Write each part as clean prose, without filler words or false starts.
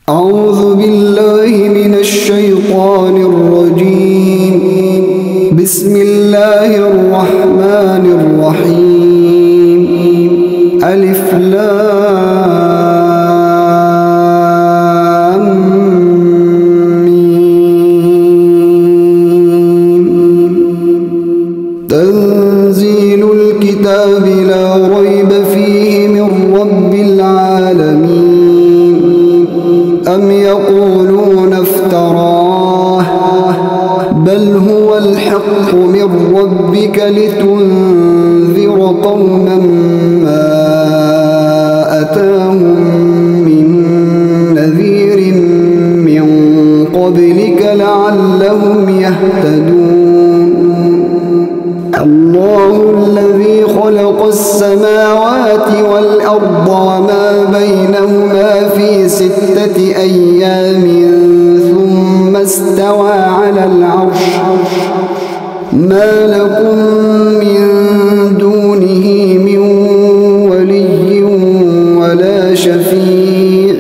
أعوذ بالله من الشيطان الرجيم. بسم الله الرحمن الرحيم. ألف لام ميم. تنزيل الكتاب لا ريب فيه من رب العالمين. أم يقولون افتراه بل هو الحق من ربك لتنذر قوما ما أتاهم من نذير من قبلك لعلهم يهتدون. الله الذي خلق السماوات والأرض وما بينهما في 6 أيام ثم استوى على العرش. ما لكم من دونه من ولي ولا شفيع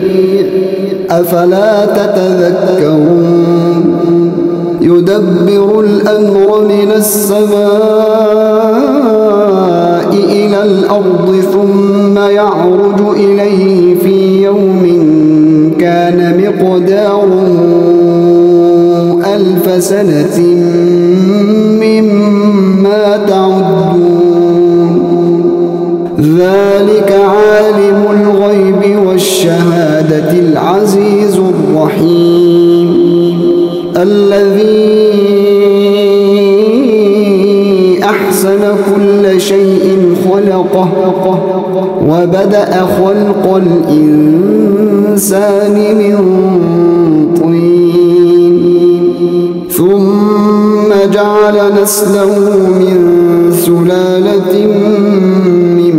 أفلا تتذكرون. يدبر الأمر من السماء إلى الأرض ثم يعرج إليه في يوم كان مقداره 1000 سنة مما تعدون. ذلك عالم الغيب والشهادة العزيز الرحيم. الذي أحسن كل شيء خلقه وبدأ خلق الإنسان من طين ثم جعل نسله من سلالة من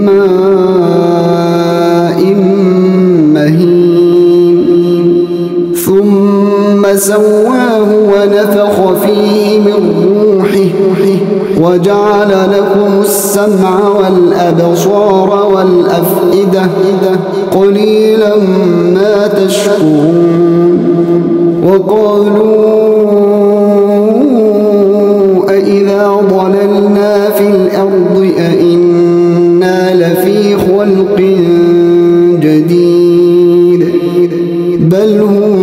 ماء مهين ثم سواه ونفخ فيه من روحه وجعل لكم السمع والأبصار والأفئدة قليلا ما تشكرون. وقالوا أإذا ضللنا في الأرض أإنا لفي خلق جديد بل هم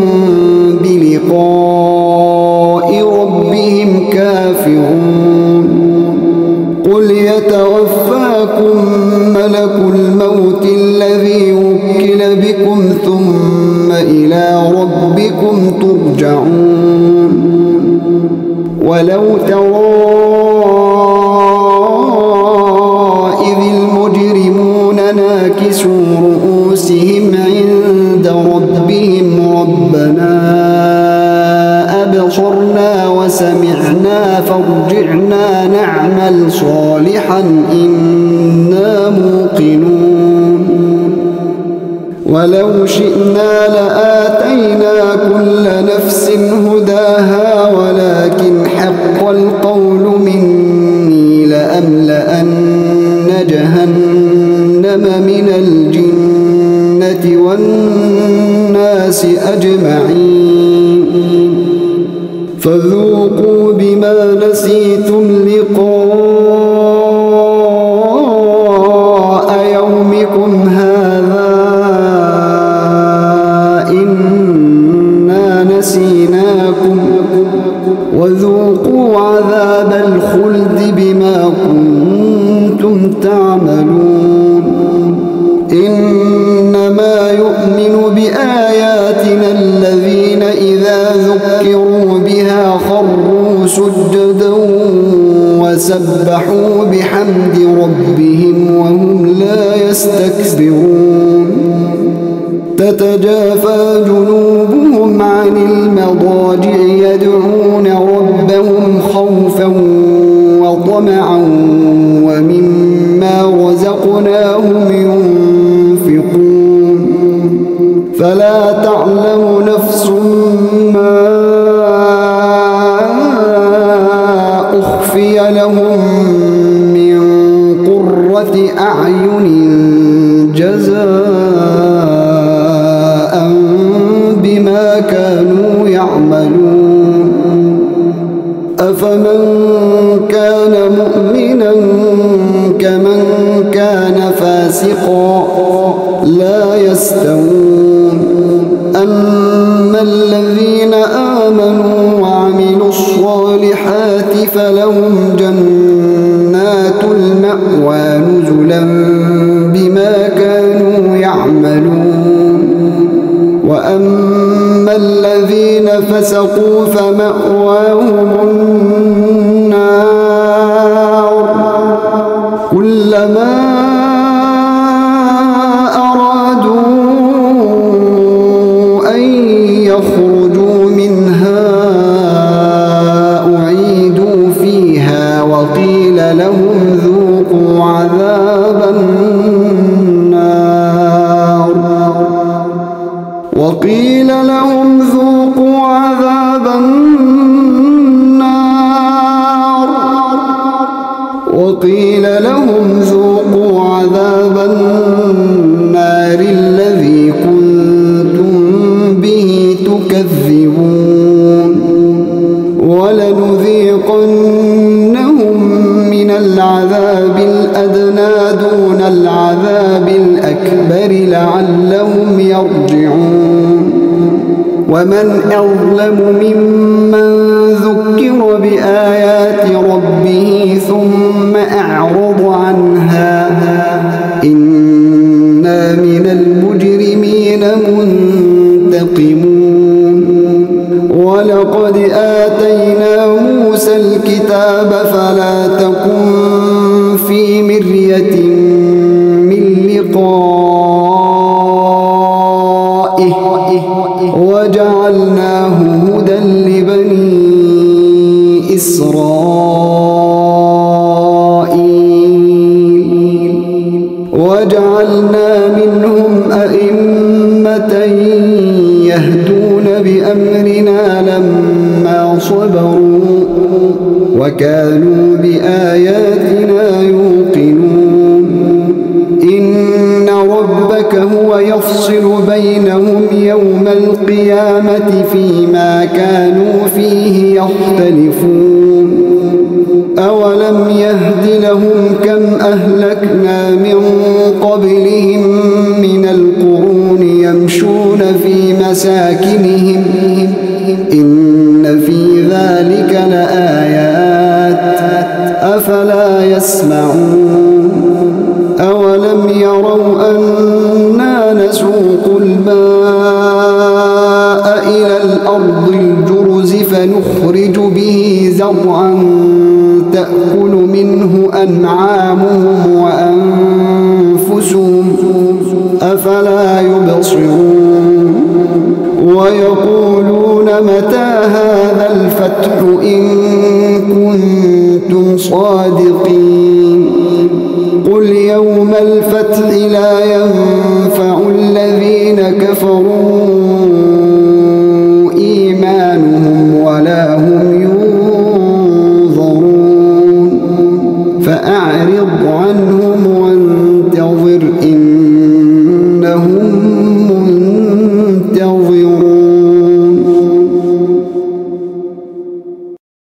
بلقاء ربهم كافرون. قل يتوفاكم ملك الموت الذي وكل بكم ثم إلى ربكم ترجعون. ولو ترى إذ المجرمون ناكسوا رؤوسهم عند ربهم ربنا أبصرنا وسمعنا فارجعنا نعمل صالحا إنا موقنون. ولو شئنا لآتينا كل نفس هداها ولكن حق القول مني لأملأن جهنم من الجنة والناس أجمعين. فذوقوا بما نسيتم لقاء يومكم هذا إنا نسيناكم وذوقوا عذاب الخلد بما كنتم تعملون. إنما يؤمن بآياتنا الذين إذا ذكروا بها خروا سجدا وسبحوا بحمد ربهم وهم لا يستكبرون. تتجافى جنوبهم عن المضاجع يدعون ربهم خوفا وطمعا ومما رزقناهم ينفقون. فلا تعلم نفس ما أخفي لهم من قرة أعين جزاء يخسرون أما الذين آمنوا وعملوا الصالحات فلهم جنات المأوى نزلا بما كانوا يعملون وأما الذين فسقوا فمأواهم النار كلما أرادوا أن يخرجوا منها أعيدوا فيها وقيل لهم ذوقوا عذاب النار الذي كنتم به تكذبون ولنذيقنهم من العذاب الأدنى دون العذاب الأكبر لعلهم يرجعون ومن أظلم ممن ذكر بآيات ربه ثم أعرض عنها إنا من المجرمين منتقمون ولقد آتينا موسى الكتاب فلا تكن في مرية من لقائه وجعلناه هدى لبني إسرائيل وجعلنا منهم أئمة يهدون بأمرنا لما صبروا وكانوا بآياتنا يوقنون إن ربك هو يفصل بينهم يوم القيامة فيما كانوا فيه يختلفون أولم يهد لهم كم أهلكنا من قبلهم من القرون يمشون في مساكنهم إن في ذلك لآيات أفلا يسمعون أولم يروا أنا نسوق الماء إلى الأرض الجرز فنخرج به زرعا تأكل منه أنعامهم وأنفسهم أفلا يبصرون ويقولون متى هذا الفتح إن